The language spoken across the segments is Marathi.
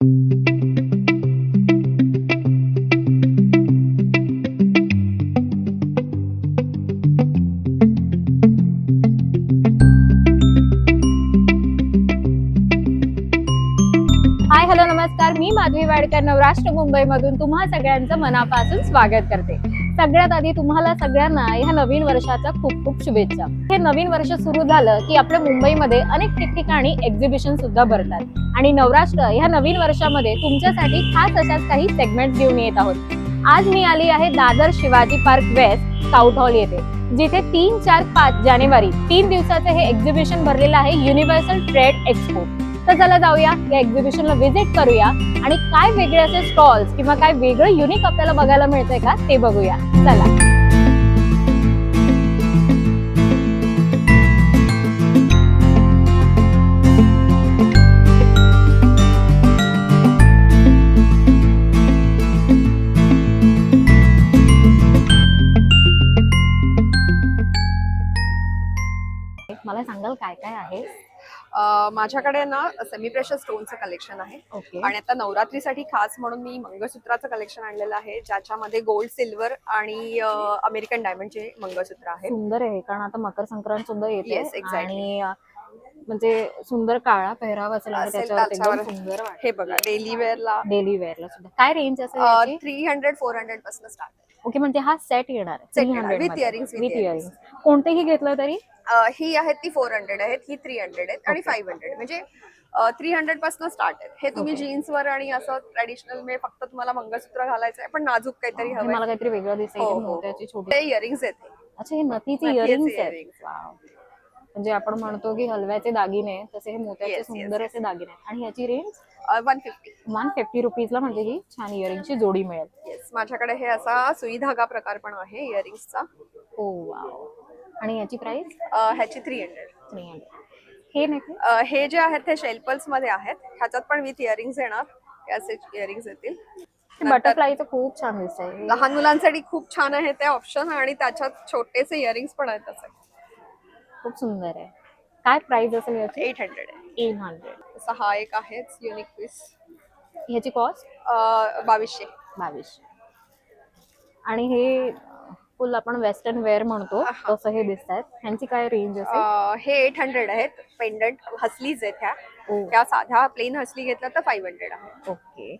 हाय हॅलो नमस्कार, मी माधवी वाडकर नवराष्ट्र मुंबई मधून तुम्हा सगळ्यांचं मनापासून स्वागत करते। सगळ्यात आधी तुम्हाला सगळ्यांना ह्या नवीन वर्षाच्या खूप खूप शुभेच्छा। हे नवीन वर्ष सुरू झालं की आपल्या मुंबईमध्ये अनेक ठिकठिकाणी एक्झिबिशन सुद्धा भरतात आणि नवराष्ट्र ह्या नवीन वर्षामध्ये तुमच्यासाठी खास अशाच काही सेगमेंट घेऊन येत आहोत। आज मी आली आहे Dadar Shivaji park west south hall येथे, जिथे 3, 4, 5 जानेवारी 3 दिवसाचे हे एक्झिबिशन भरलेलं आहे, युनिव्हर्सल ट्रेड एक्सपो। तर चला जाऊया या एक्झिबिशनला व्हिजिट करूया आणि काय वेगळे असे स्टॉल्स किंवा काय वेगळं युनिक आपल्याला बघायला मिळतंय का ते बघूया। चला मला सांगाल काय काय आहे? माझ्याकडे ना सेमी प्रेशर स्टोनचं कलेक्शन आहे ओके आणि आता नवरात्रीसाठी खास म्हणून मी मंगळसूत्राचं कलेक्शन आणलेलं आहे, ज्याच्यामध्ये गोल्ड, सिल्वर आणि अमेरिकन डायमंडचे मंगळसूत्र आहे। सुंदर आहे, कारण आता मकर संक्रांत सुद्धा येते Yes, exactly. आणि म्हणजे सुंदर काळा पेहराव असेल आणि त्याच्यावर एकदम सुंदर वाटतं। हे बघा, डेली वेअरला डेली वेअरला सुद्धा काय रेंज असेल याची? 300-400 पासून स्टार्ट आहे। ओके, म्हणजे हा सेट येणार आहे Set येणार, 300 with मध्ये earrings, with with earrings. Earrings. कोणतेही घेतलं तरी ही आहेत ती 400 आहेत, ही 300 आहेत आणि 500, म्हणजे 300 पासून स्टार्ट आहेत। हे तुम्ही जीन्सवर आणि असं ट्रेडिशनल म्हणजे फक्त तुम्हाला मंगळसूत्र घालायचं आहे पण नाजूक काहीतरी हे हवंय। मला काहीतरी वेगळं दिसतंय, हो, इथे हो, मोत्याची हो. छोटी। ते इयरिंग्स आहेत। अच्छा, हे नथीचे नथीचे इयरिंग्स आहेत। earrings. वाव, म्हणजे आपण म्हणतो की हलव्याचे दागिने, तसे हे मोत्याचे Yes, yes, सुंदर yes. असे दागिने आहेत। आणि याची रेंज 150. 150 रुपीजला म्हणजे ही छान इयरिंगची जोडी मिळेल। येस, माझ्याकडे हे असा सुई धागा प्रकार पण आहे इयरिंग्सचा। ओ वाव, आणि याची प्राइस? ह्याची 300. 300। हे नेकलेस? हे जे आहेत ते शेल्पल्स मध्ये आहेत, ह्याच्यात पण विथ इयरिंग्स येणार, हे असे इयरिंग्स येतील। बटरफ्लायचं खूप छान दिसतंय। लहान मुलांसाठी खूप छान आहे ते ऑप्शन, आणि त्याच्यात छोटेसे इयरिंग्स पण आहेत असे। खूप सुंदर आहे। काय प्राइस असेल याची? 800 आहे। 800। असा हा एक आहे युनिक पीस, ह्याची कॉस्ट? 2200। 2200। आणि हे फुल आपण वेस्टर्न वेअर म्हणतो तसं हे दिसत आहेत, ह्यांची काय रेंज असेल? हे 800 आहेत। पेंडंट हसलीज आहेत ह्या। ओ ह्या साध्या प्लेन हसली घेतल्या तर 500 आहे। ओके।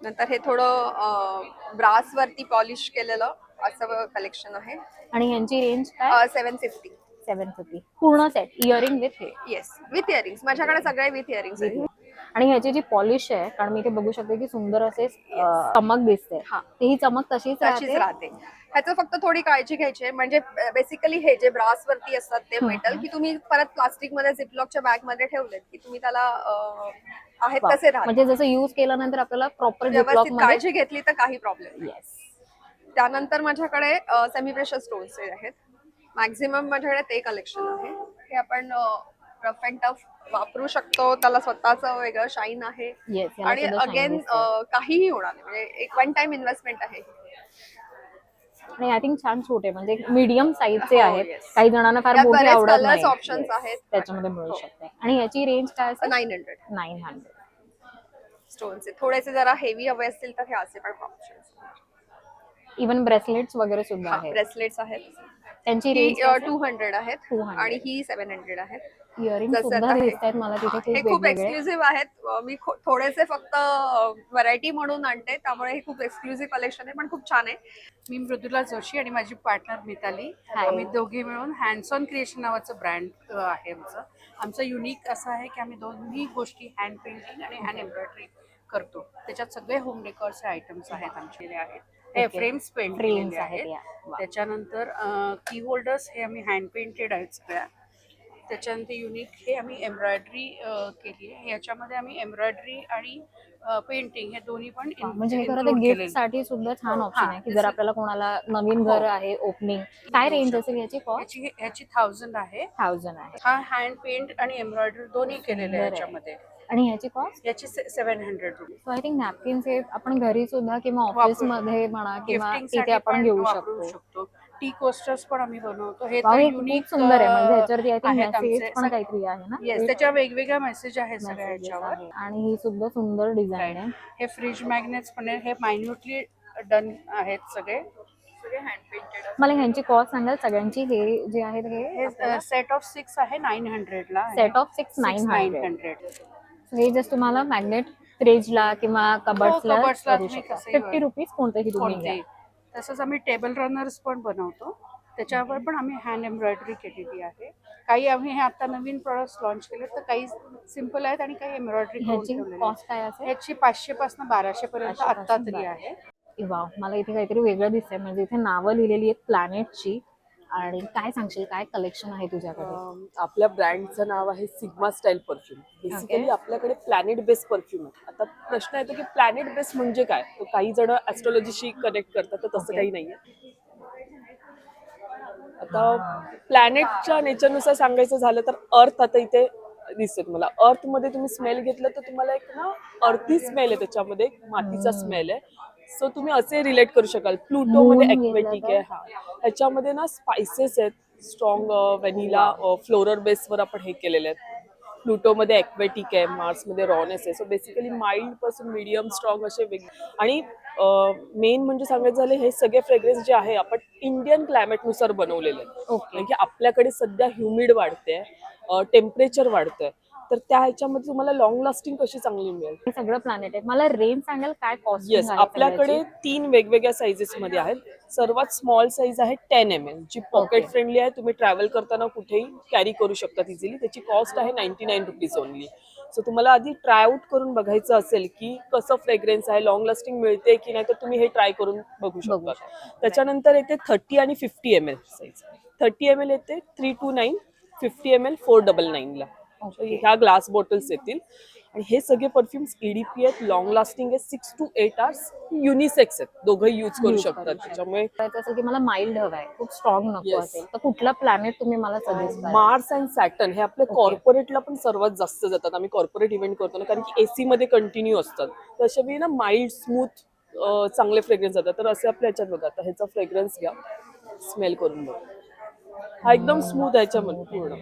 नंतर हे थोडं ब्रास वरती पॉलिश केलेलं असं कलेक्शन आहे। आणि ह्यांची रेंज काय? 750। 750 पूर्ण सेट इयरिंग विथ हे? येस, विथ इयरिंग्स, माझ्याकडे सगळे विथ इयरिंग्स आहेत। आणि ह्याची जी पॉलिश आहे, कारण मी इथे बघू शकते की सुंदर असे चमक दिसते, हा, ही चमक तशीच राहते। ह्याचं फक्त थोडी काळजी घ्यायची आहे, म्हणजे बेसिकली हे जे ब्रास वरती असतात ते मेटल, की तुम्ही परत प्लास्टिक मध्ये झिपलॉकच्या बॅग मध्ये ठेवलेत की तुम्ही त्याला आहेत तसे राहतात, म्हणजे जसं यूज केल्यानंतर आपल्याला प्रॉपर व्यवस्थित काळजी घेतली तर काही प्रॉब्लेम नाही। त्यानंतर माझ्याकडे सेमी प्रेशर स्टोन्स आहेत, मॅक्झिमम माझ्याकडे ते कलेक्शन आहे। हे आपण रफ अँड टफ वापरू शकतो, त्याला स्वतःच वेगळं शाईन आहे आणि अगेन काहीही होणार नाही, म्हणजे एक वन टाइम इन्व्हेस्टमेंट आहे। आणि आय थिंक छान छोटे, म्हणजे मीडियम साईजचे आहेत। काही जणांना फार यात मोठे बरेच आवडत कलर्स नाही, ऑप्शन्स आहेत त्याच्यामध्ये मिळू शकते। आणि याची रेंज काय असेल? 900। 900 स्टोनचे थोडेसे जरा हेवी हवे असतील तर हे असे पण ऑप्शन्स। इवन ब्रेसलेट्स वगैरे सुद्धा आहेत। ब्रेसलेट्स आहेत, त्यांची ही रेंज 200 आहेत 200 आणि ही 700 आहेत। इयरिंग सुद्धा दिसतात मला तिथे हे खूप खूप वेगवेगळे। एक्सक्लुझिव्ह आहेत, मी थोडेसे फक्त व्हरायटी म्हणून आणते, त्यामुळे हे खूप एक्सक्लुझिव्ह कलेक्शन आहे, पण खूप छान आहे। मी मृदुला जोशी आणि माझी पार्टनर मिताली, आम्ही दोघी मिळून हँड्स ऑन क्रिएशन नावाचं ब्रँड आहे आमचं। आमचं युनिक असं आहे की आम्ही दोन्ही गोष्टी हँड पेंटिंग आणि हँड एम्ब्रॉयडरी करतो, त्याच्यात सगळे होम डेकोरचे आयटम्स आहेत आमचे आहेत। हे फ्रेम्स पेंट केलेले आहेत, त्याच्यानंतर की होल्डर्स हे आम्ही हँड पेंटेड आहेत सगळ्या। त्याच्यानंतर युनिक हे आम्ही एम्ब्रॉयडरी केली आहे, याच्यामध्ये आम्ही एम्ब्रॉयडरी आणि पेंटिंग हे दोन्ही पण म्हणजे हे खरं तर गिफ्ट साठी सुद्धा छान ऑप्शन आहे, की जर आपल्याला कोणाला नवीन घर आहे ओपनिंग, काय रेंज असेल याची कॉस्ट? याची 1000 आहे। 1000 आहे। हा हँड पेंट आणि एम्ब्रॉयडरी दोन्ही केलेले आहे याच्यामध्ये। आणि याची कॉस्ट? याची 700 rupees. So I think napkins हे आपण घरी सुद्धा किंवा ऑफिस मध्ये म्हणा किंवा तिथे आपण घेऊ शकतो। टी कोस्टर्स पण आम्ही बनवतो. हे वाव, तर हे युनिक खूप सुंदर आहे. म्हणजे ह्याच्यावरती आय थिंक आहेत मेसेज आमचे पण काहीतरी आहे ना. येस, त्याच्या वेगवेगळ्या मेसेज आहेत सगळ्या Messages ह्याच्यावर. आहे. आणि ही सुद्धा सुंदर डिझाईन आहे. हे फ्रीज मॅग्नेट्स पण आहे. हे मायन्युटली डन आहेत सगळे हँड पेंटेड. मला ह्यांची कॉस्ट सांगाल सगळ्यांची? हे जे आहेत हे हे सेट ऑफ 6 आहे 900 ला. Set of 6 900. हे जस्ट तुम्हाला मॅग्नेट फ्रीजला किंवा कबर्ड्सला कबर्ड्सला करू तुम्ही शकता. कसंही 50 रुपीज कोणतेही तुम्ही घ्या. कोणते. तसंच आम्ही टेबल रनर्स पण बनवतो. त्याच्यावर पण आम्ही हँड एम्ब्रॉयडरी केलेली आहे. काही आम्ही हे आता नवीन प्रोडक्ट्स लॉन्च केले, तर काही सिंपल आहेत आणि काही एम्ब्रॉयडरी करून ह्याची ठेवलेली कॉस्ट काय असेल? ह्याची 500 पासून 1200 पर्यंत 500 आता पासून तरी आहे. वाव, मला इथे काहीतरी वेगळं दिसतंय. म्हणजे इथे नावं लिहिलेली आहेत प्लॅनेटची. आणि काय सांगशील, काय कलेक्शन आहे तुझ्याकडे? आपल्या ब्रँडचं नाव आहे sigma style perfume. Basically Okay. आपल्याकडे प्लॅनेट बेस्ड परफ्यूम आहे. आता प्रश्न येतो की प्लॅनेट बेस्ड म्हणजे काय? तर काही जण ऍस्ट्रॉलॉजीशी कनेक्ट करतात, तर तसं Okay. काही नाहीये. आता प्लॅनेटच्या नेचरनुसार सांगायचं झालं तर अर्थ आता इथे दिसते तुम्हाला. अर्थ मध्ये तुम्ही स्मेल घेतलं तर तुम्हाला एक ना अर्थी स्मेल आहे, त्याच्यामध्ये एक मातीचा स्मेल आहे. सो तुम्ही असे रिलेट करू शकाल. प्लुटो मध्ये Moon घेतलं ॲक्वेटिक तर? आहे. हा, ह्याच्यामध्ये ना स्पायसेस आहेत, स्ट्रॉंग व्हॅनिला फ्लोरल बेसवर आपण हे केलेले आहेत. प्लुटोमध्ये ॲक्वेटिक आहे, मार्समध्ये रॉनेस आहे. सो बेसिकली माइल्ड पासून मीडियम स्ट्रॉंग असे वेगळे. आणि मेन म्हणजे सांगायचं झालं, हे सगळे फ्रेग्रन्स जे आहे आपण इंडियन क्लायमेटनुसार बनवलेले आहेत. ओके. कारण की आपल्याकडे सध्या ह्युमिड वाढते, टेम्परेचर वाढतंय, तर त्या ह्याच्यामध्ये तुम्हाला लॉंग लास्टिंग कशी चांगली मिळेल. हे सगळं प्लॅनेट आहे. मला रेंज सांगाल काय कॉस्ट? येस, आपल्याकडे 3 वेगवेगळ्या साईजेस मध्ये आहेत. सर्वात स्मॉल साईज आहे 10 ml, जी पॉकेट Okay. फ्रेंडली आहे. तुम्ही ट्रॅव्हल करताना कुठेही कॅरी करू शकता इझिली. त्याची कॉस्ट आहे 99 रुपीज ओनली. सो तुम्हाला आधी ट्राय आउट करून बघायचं असेल की कसं फ्रेग्रन्स आहे, लॉंग लास्टिंग मिळते की नाही, तर तुम्ही हे ट्राय करून बघू शकता. त्याच्यानंतर येते 30 आणि 50 ml साईज. 30 ml येते 329, 50 ml 499 ला. ह्या ग्लास बॉटल्स येतील. आणि हे सगळे परफ्युम्स EDP आहेत, लॉंग लास्टिंग आहे, 6 to 8 hours, युनिसेक्स आहेत, दोघंही यूज करू शकतात. त्याच्यामुळे असेल की मला माइल्ड हवाय, खूप स्ट्रॉंग नको Yes. असेल, तर कुठला प्लॅनेट तुम्ही मला सजेस्ट करा? मार्स अँड सॅटर्न हे आपल्या कॉर्पोरेटला पण सर्वात जास्त जातात. आम्ही कॉर्पोरेट इव्हेंट करतो ना, कारण की AC मध्ये कंटिन्यू असतात. तर अशा वेळी ना माइल्ड स्मूथ चांगले फ्रेग्रन्स जातात. तर असे आपल्या ह्याच्यात बघा, आता ह्याचा फ्रेग्रन्स घ्या, स्मेल करून बघा. हा एकदम स्मूथ आहे ह्याच्यामध्ये पूर्ण.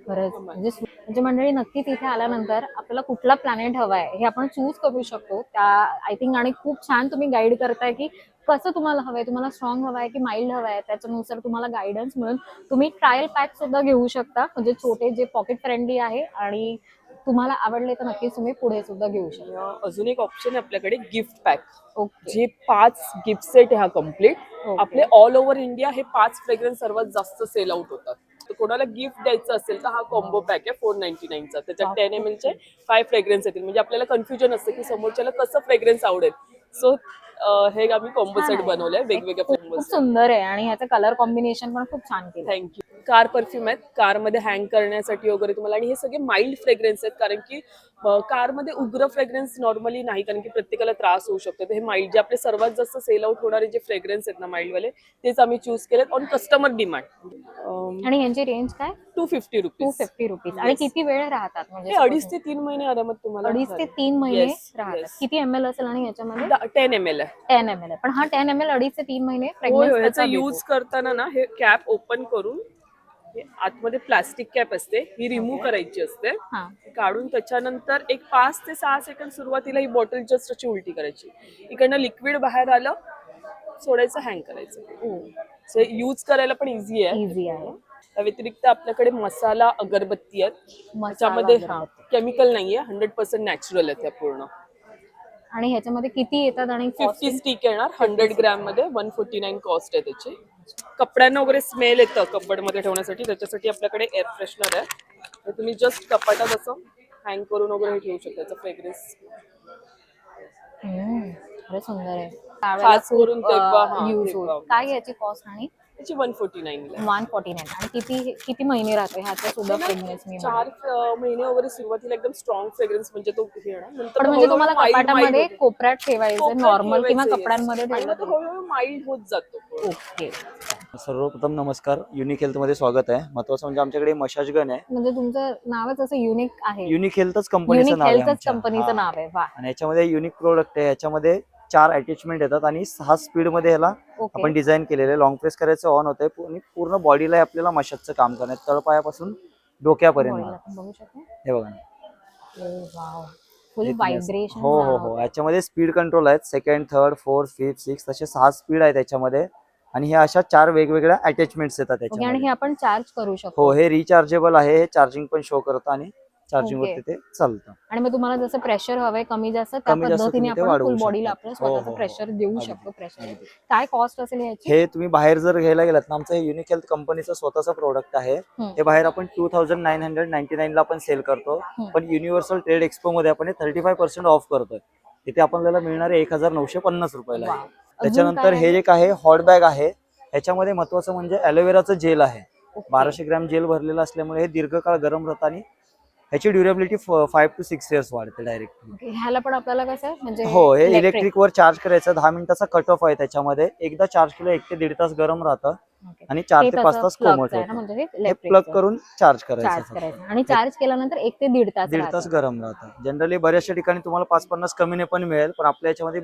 खरंच म्हणजे मंडळी, नक्कीच इथे आल्यानंतर आपल्याला कुठला प्लॅनेट हवाय हे आपण चूज करू शकतो. त्या आय थिंक, आणि खूप छान तुम्ही गाईड करताय की कसं तुम्हाला हवंय, तुम्हाला स्ट्रॉंग हवाय की माइल्ड हवाय, त्याच्यानुसार तुम्हाला गायडन्स मिळून तुम्ही ट्रायल पॅक सुद्धा घेऊ शकता. म्हणजे छोटे, जे पॉकेट फ्रेंडली आहे, आणि तुम्हाला आवडले तर नक्कीच तुम्ही पुढे सुद्धा घेऊ शकता. अजून एक ऑप्शन आहे आपल्याकडे, गिफ्ट पॅक. ओके. जे 5 गिफ्ट सेट आहे हा कम्प्लीट. Okay. आपले ऑल ओव्हर इंडिया हे 5 फ्रेग्रन्स सर्वात जास्त सेल आउट होतात. तर कोणाला गिफ्ट द्यायचं असेल तर हा कॉम्बो पॅक आहे 499 चा. त्याच्यात 10 ml चे 5 फ्रेग्रन्स येतील. म्हणजे आपल्याला कन्फ्युजन असतं की समोरच्याला कसं फ्रेग्रन्स आवडेल. सो हे आम्ही कॉम्बो सेट बनवलंय वेगवेगळ्या खूप फ्लेवर्स. सुंदर आहे, आणि ह्याचं कलर कॉम्बिनेशन पण खूप छान केलं. थँक्यू. कार परफ्यूम आहेत, कारमध्ये हँग करण्यासाठी वगैरे तुम्हाला. आणि हे सगळे माइल्ड फ्रेग्रन्स आहेत, कारण की कारमध्ये उग्र फ्रेग्रन्स नॉर्मली नाही, कारण की प्रत्येकाला त्रास होऊ शकतो. तर हे माइल्ड, जे आपले सर्वात जास्त सेल आउट होणारे जे फ्रेग्रन्स आहेत ना माइल्डवाले, तेच आम्ही चूज केलेत ऑन कस्टमर डिमांड. आणि यांची रेंज काय? 250 रुपीज. 250 रुपीज. आणि किती वेळ राहतात? म्हणजे हे 2.5 ते 3 महिने आरामात तुम्हाला. 2.5 ते 3 महिने Yes, राहतात. yes. किती ml असेल? आणि याच्यामध्ये 10 ml आहे. 10 ml आहे. पण हा 10 ml 2.5 ते 3 महिने होय, फ्रेग्रन्स ह्याचा यूज करताना ना हे कॅप ओपन करून, हे आतमध्ये प्लास्टिक कॅप असते, ही रिमूव्ह करायची असते. हा. काढून त्याच्यानंतर एक 5 ते 6 सेकंद सुरुवातीला ही बॉटल जस्ट अशी उलटी करायची. इकडनं लिक्विड बाहेर आलं, सोडायचं, हँग करायचं. यूज करायला पण इझी आहे. इझी आहे. त्या व्यतिरिक्त आपल्याकडे मसाला अगरबत्ती आहेत. त्याच्यामध्ये केमिकल नाहीये, 100% नॅचरल आहेत त्या पूर्ण. आणि ह्याच्यामध्ये किती येतात? आणि 50 स्टिक येणार 100 ग्रॅम मध्ये. 149 कॉस्ट आहे त्याची. कपड्यांना वगैरे स्मेल येतं कपड मध्ये ठेवण्यासाठी, त्याच्यासाठी आपल्याकडे एअर फ्रेशनर आहे. तर तुम्ही जस्ट कपाटात असं हँग करून वगैरे हे ठेवू शकता. त्याचा फ्रेग्रन्स अरे सुंदर आहे. खास करून तेव्हा, हा, यूज तेव्हा. होईल. काय याची कॉस्ट? आणि त्याची 149 ला. 149. आणि किती महिने राहतो ह्याचा सुद्धा फ्रेग्रन्स? मी 4 महिने वगैरे सुरुवातीला एकदम स्ट्रॉंग फ्रेग्रन्स, म्हणजे तो हे येणार. नंतर पण म्हणजे तुम्हाला कपाटामध्ये कोपऱ्यात ठेवायचं नॉर्मल, किंवा कपड्यांमध्ये ठेवलं नंतर हळूहळू माइल्ड होत जातो. ओके. सर्वप्रथम नमस्कार. युनिक हेल्थ मध्ये स्वागत आहे. महत्वाचं म्हणजे आमच्याकडे मशाज गन आहे. म्हणजे तुमचं नावच असं युनिक आहे. युनिक हेल्थच कंपनीचं युनिक नाव आहे हेल्थच आमच्या. कंपनीचं हा. नाव आहे. वा. आणि याच्यामध्ये युनिक प्रोडक्ट आहे. याच्यामध्ये 4 अटॅचमेंट येतात आणि 6 स्पीड मध्ये ह्याला ओके आपण डिझाईन केलेले. लॉंग प्रेस करायचं ऑन होतंय आणि पूर्ण बॉडीला आपल्याला मशाजचं काम करण्यात तळपायापासून डोक्यापर्यंत. बघू शकतो. हे बघा फुल हे तुम्ही असं- व्हायब्रेशन. हो याच्यामध्ये स्पीड कंट्रोल आहेत. Second, third, fourth, fifth, six असे 6 स्पीड आहेत त्याच्यामध्ये आणि हे अशा 4 वेगवेगळ्या अटॅचमेंट्स येतात आणि त्याच्यामध्ये. हे आपण चार्ज करू हो शकतो. हे रिचार्जेबल आहे. हे चार्जिंग पण शो करतं आणि चार्जिंग Okay. वरती ते चालतं. आणि मग तुम्हाला जसं प्रेशर हवंय कमी जास्त त्या कमी जास्त पद्धतीने तुम्ही ते आपण वाढवू फुल बॉडीला शकता. आपलं हो, स्वतःचं हो. प्रेशर देऊ अगदी. शकतो. प्रेशर अगदी. काय कॉस्ट असेल ह्याची? हे तुम्ही बाहेर जर घ्यायला गेलात ना, आमचं हे युनिक हेल्थ कंपनीचं स्वतःचं प्रोडक्ट आहे. हे बाहेर आपण 2999 ला आपण सेल करतो. पण युनिव्हर्सल ट्रेड एक्सपो मध्ये आपण 35% ऑफ करतोय. तिथे आपल्याला मिळणारे 1950 रुपयाला आहे. त्याच्यानंतर काय हे एक आहे हॉट बॅग आहे. ह्याच्यामध्ये महत्वाचं म्हणजे ॲलोवेराचं जेल आहे. 1200 ग्रॅम जेल भरलेलं असल्यामुळे हे दीर्घकाळ गरम राहतं आणि ह्याची ड्युरेबिलिटी 5 to 6 years वाढते डायरेक्टली. ह्याला पण आपल्याला कसं म्हणजे हो हे इलेक्ट्रिक वर चार्ज करायचं. 10 मिनिटाचा कट ऑफ आहे त्याच्यामध्ये. एकदा चार्ज केलं 1 ते 1.5 तास गरम राहतं आणि 4 ते 5 तास कोमट होतं. म्हणजे हे प्लग करून चार्ज चार्ज करायचं. करायचं आणि चार्ज केल्यानंतर 1 ते 1.5 तास 1.5 तास गरम राहतं. जनरली बऱ्याचशा ठिकाणी तुम्हाला 5-50 कमीने पण मिळेल, पण आपल्या याच्यामध्ये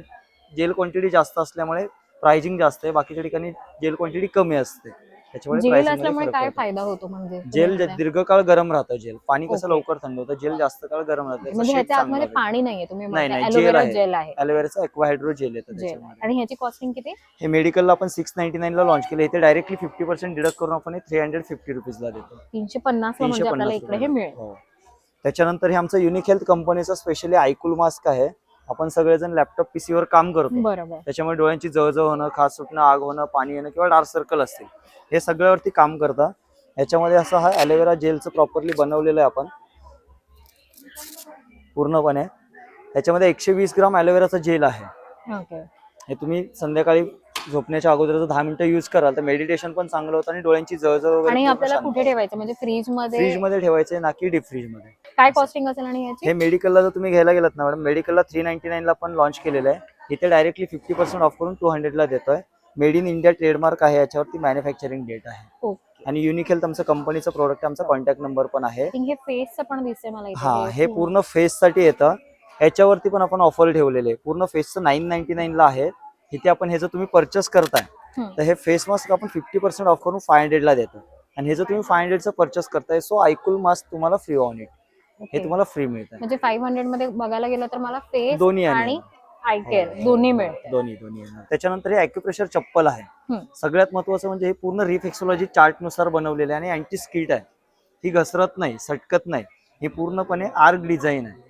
जेल क्वांटिटी जास्त असल्यामुळे प्राइसिंग जास्त आहे. बाकीच्या ठिकाणी जेल क्वांटिटी कमी असते त्याच्यामुळे जेल pricing मध्ये असल्यामुळे फरक काय पडतो. फायदा होतो म्हणजे जेल दीर्घकाळ गरम राहतं. जेल पाणी कसं Okay. लवकर थंड होतं, जेल जास्त काळ गरम राहतं. याचा म्हणजे shape ह्याच्या चांगला आतमध्ये राहतो. पाणी नाहीये तुम्ही नाही, म्हणताय नाही, जेल ॲलोवेरा आहे. जेल आहे. ॲलोवेराचं एक्वाहायड्रो जेल येतं जेल त्याच्यामध्ये. आणि ह्याची कॉस्टिंग किती? हे मेडिकलला आपण 699 ला लॉन्च केलं. इथे डायरेक्टली 50% डिडक्ट करून आपण 350 रुपीजला देतो. 350 ला म्हणजे आपल्याला 350 इकडे हे मिळेल. हो. त्याच्यानंतर हे आमचं युनिक हेल्थ कंपनीचं स्पेशली आयकूल मास्क आहे. आपण सगळेजण लॅपटॉप पीसी वर काम करतो. बरोबर. त्याच्यामुळे डोळ्यांची जळजळ होणं, खाज सुटणं, आग होणं, पाणी येणं किंवा डार्क सर्कल असतील, हे सगळ्यावरती काम करतं. याच्यामध्ये असं हा ॲलोवेरा जेलचं प्रॉपरली बनवलेलं आहे आपण पूर्णपणे. त्याच्यामध्ये 120 ग्राम ॲलोवेराचं जेल आहे. ओके. हे तुम्ही संध्याकाळी झोपण्याच्या अगोदर 10 मिनिटं युज कराल तर मेडिटेशन पण चांगलं होतं आणि डोळ्यांची जळजळ वगैरे आणि पूर्ण आपल्याला शांत कुठे होते. ठेवायचं म्हणजे फ्रीज मध्ये? फ्रीज मध्ये ठेवायचे ना की डीप फ्रीज मध्ये. काय कॉस्टिंग असेल आणि याची? हे मेडिकलला जर तुम्ही घ्यायला गेलात ना मॅडम, मेडिकलला 399 ला पण लॉन्च केलेलं आहे. इथे डायरेक्टली 50% ऑफ करून 200 ला देतोय. मेड इन इंडिया ट्रेडमार्क आहे. याच्यावरती मॅन्युफॅक्चरिंग डेट आहे. ओके. आणि युनिक हेल्थ आमचं कंपनीचं प्रोडक्ट, आमचा कॉन्टॅक्ट नंबर पण आहे. हे फेसचं पण दिसतंय मला इथे. हा हे पूर्ण फेस साठी येतं. ह्याच्यावरती पण आपण ऑफर ठेवलेले. पूर्ण फेसचं 999 ला आहे. इथे आपण हे जर तुम्ही परचेस करताय तर हे फेस मास्क आपण 50% ऑफ करून 500 ला देतो. आणि हे जर तुम्ही 500चं परचेस करताय सो आयकूल मास्क तुम्हाला फ्री ऑन इट. हे तुम्हाला फ्री मिळतं. म्हणजे 500 मध्ये बघायला गेलं तर मला फेस दोन्ही आणि आय केअर दोन्ही मिळते. दोन्ही येणार. त्याच्यानंतर हे ॲक्युप्रेशर चप्पल आहे. हम्म. सगळ्यात महत्वाचं म्हणजे हे पूर्ण रिफ्लेक्सोलॉजी चार्ट नुसार बनवलेलं आहे आणि अँटी स्किट आहे. ही घसरत नाही, सटकत नाही. ही पूर्णपणे आर्क डिझाईन आहे.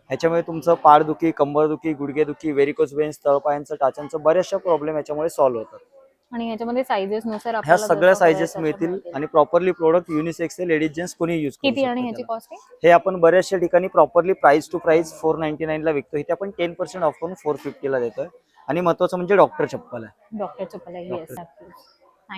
ह्याच्यामुळे तुमचं पाठदुखी, कंबरदुखी, गुडघेदुखी, व्हेरिकोज वेन्स, तळपायांचं, टाचांचं बऱ्याचशा प्रॉब्लेम याच्यामुळे सॉल्व्ह होतात. आणि ह्याच्यामध्ये सायझेस नुसार ह्या आपल्याला सगळ्या जसं सायझेस हवंय तसं मिळतील मिळतील. आणि properly product unisex ladies gents कोणी यूज करू किती आणि शकतं ह्याची त्याला. कॉस्ट? हे आपण बऱ्याचशा ठिकाणी प्रॉपरली प्राइस टू प्राइस 499 ला विकतो. इथे आपण 10% ऑफ करून 450 ला देतोय. आणि महत्वाचं म्हणजे डॉक्टर चप्पल आहे. डॉक्टर चप्पल आहे. येस,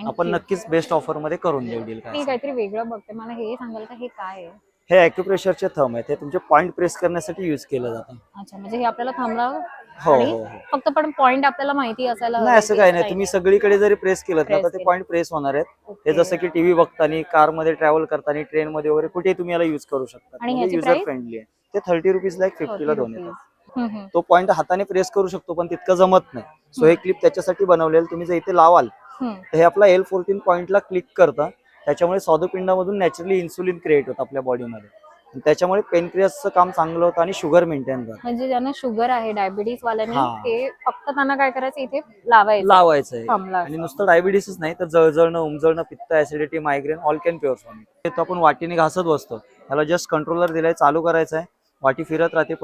आपण नक्कीच बेस्ट ऑफर मध्ये करून देऊ डील. मी काहीतरी वेगळं बघते, मला हे सांगाल का हे काय आहे? हे ॲक्युप्रेशरचे थंब आहेत. हे तुमचे पॉइंट प्रेस करण्यासाठी यूज केलं जातं. अच्छा, म्हणजे हे आपल्याला थांबलं हो आणि हो हो. फक्त पण पॉइंट आपल्याला माहिती असायला नाही हवे असं की काही नाही. काय तुम्ही सगळीकडे जरी प्रेस केलं ना Press तर ते केलं. पॉइंट प्रेस होणार आहेत. ओके. हे जसं की टीव्ही बघताना, कार मध्ये ट्रॅव्हल करताना, ट्रेन मध्ये वगैरे कुठेही तुम्ही याला युज करू शकता. आणि म्हणजे ह्याची युजर price? फ्रेंडली आहे. ते 30 रुपीजला एक 50 ला 2 येतात. हम्म, हम्म. तो पॉइंट हाताने प्रेस करू शकतो पण तितकं जमत नाही. सो हे क्लिप त्याच्यासाठी बनवलेलं. तुम्ही जर इथे लावाल हम्म. तर हे आपला L14 पॉइंटला क्लिक करतं. त्याच्यामुळे स्वादुपिंडामधून नॅचरली इन्सुलिन क्रिएट होतं आपल्या बॉडीमध्ये. त्याच्यामुळे पेनक्रियासचं काम चांगलं होतं आणि शुगर मेंटेन राहतं. म्हणजे ज्यांना शुगर आहे, डायबिटीस वाल्यांनी हा. ते फक्त त्यांना काय करायचं, इथे लावायचं. लावायचंय. थांबला. आणि नुसतं डायबिटीसच नाही तर जळजळणं, उमजळणं, पित्त, acidity, migraine all can pure from it. हे तो आपण वाटीने घासत बसतो. त्याला जस्ट कंट्रोलर दिलाय, चालू करायचं आहे. वाटी फिरत राहते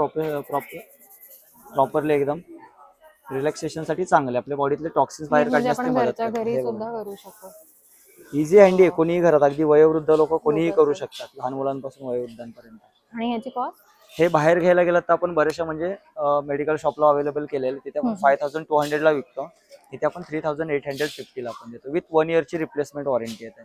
प्रॉपरली एकदम. रिलॅक्सेशन साठी चांगलं आहे. आपल्या बॉडीतले टॉक्सिन्स बाहेर म्हणजे काढण्यास आपण मदत घरच्या करते. घरी हे सुद्धा बघा. करू शकतो. इझी हँडी आहे. कोणीही घरात, अगदी वयोवृद्ध लोक कोणीही करू शकतात. लहान मुलांपासून वयोवृद्धांपर्यंत. आणि ह्याची कॉस्ट? हे बाहेर घ्यायला गेलं तर आपण बरेचशा म्हणजे मेडिकल शॉपला अवेलेबल केलेले. तिथे आपण 5200 ला विकतो. इथे आपण 3850 ला आपण देतो. विथ 1 इयरची रिप्लेसमेंट वॉरंटी येते.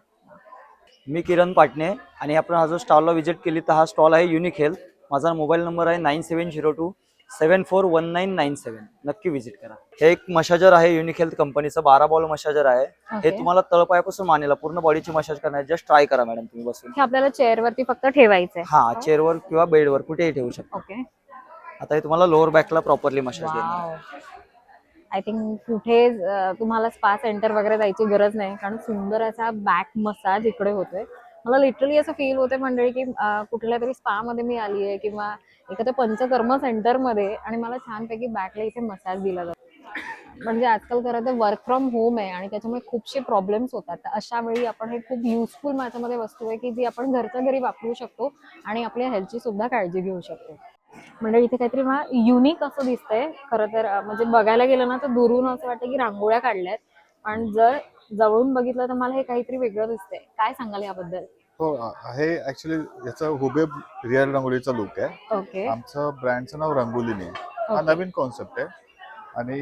मी किरण पाटणे आणि आपण हा जो स्टॉलला व्हिजिट केली तर हा स्टॉल आहे युनिक हेल्थ. माझा मोबाईल नंबर आहे 9702741997. नक्की व्हिजिट करा. हे एक मशाजर आहे युनिक हेल्थ कंपनीचं. 12 बॉल मशाजर आहे. हे तुम्हाला तळपायापासून मानेला पूर्ण बॉडीची मसाज करणार. जस्ट ट्राय करा मॅडम तुम्ही बसून. हे आपल्याला चेअर वरती फक्त ठेवायचंय. हा, चेअरवर किंवा बेडवर कुठेही ठेवू शकता. ओके. आता हे तुम्हाला लोअर बॅकला प्रॉपरली मसाज देणार. आय थिंक कुठे तुम्हाला स्पा सेंटर वगैरे जायची गरज नाही, कारण सुंदर असा बॅक मसाज इकडे होतोय. मला लिटरली असं फील होते मंडळी की कुठल्या तरी स्पा मध्ये मी आली आहे किंवा एखाद्या पंचकर्म सेंटर मध्ये आणि मला छानपैकी बॅकला इथे मसाज दिला जातो. म्हणजे आजकाल खरं तर वर्क फ्रॉम होम आहे आणि त्याच्यामुळे खूपशे प्रॉब्लेम्स होतात. तर अशा वेळी आपण हे खूप युजफुल माझ्यामध्ये वस्तू आहे की जी आपण घरच्या घरी वापरू शकतो आणि आपल्या हेल्थची सुद्धा काळजी घेऊ शकतो. म्हणजे इथे काहीतरी मला युनिक असं दिसतंय खरं तर. म्हणजे बघायला गेलं ना तर दुरून असं वाटतं की रांगोळ्या काढल्यात, पण जर जवळून बघितलं तर मला हे काहीतरी वेगळं दिसतंय. काय सांगाल याबद्दल? हो हे ऍक्च्युली याचा हुबेब रिअल रंगोलीचा लुक आहे. ओके आमचं ब्रँडचं नाव रंगोलीनी आहे. हा ओके. नवीन कॉन्सेप्ट आहे आणि